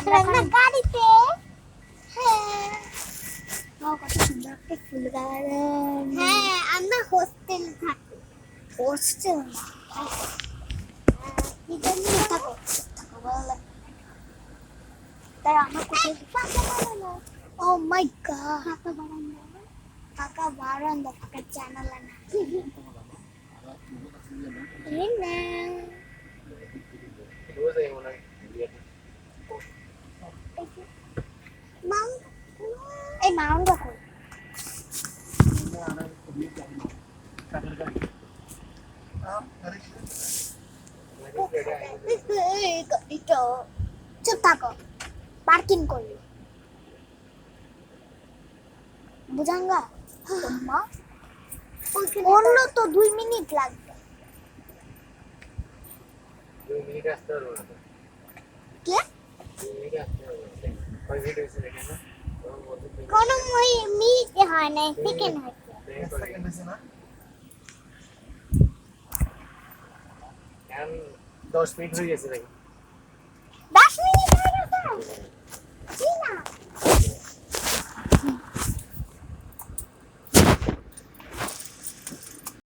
আমরা গাড়িতে হ্যাঁ কত সুন্দর একটা ফুল গার্ডেন হ্যাঁ আমরা হোস্টেল থাকি হোস্টেল না কি জানি থাকো থাকো ভালো লাগে তাই আমরা কোথায় ফাঁকা বানানো ও মাই গড ফাঁকা বারান্দা ফাঁকা জানালা না না মাউন্ট এই মাউন্ট কই চুপ থাকো পার্কিং করলো বুঝাঙ্গা মা করলো তো 2 মিনিট লাগবে 2 মিনিট আসতে পারবো না কে 2 মিনিট আসতে পারবো না কয় মিনিট হয়েছে দেখেন না কোনো মিনিট হয় না সেকেন্ড হয়েছে সেকেন্ড হয়েছে না এখন 10 মিনিট হয়ে গেছে দেখেন 10 মিনিট হয়ে গেছে জি না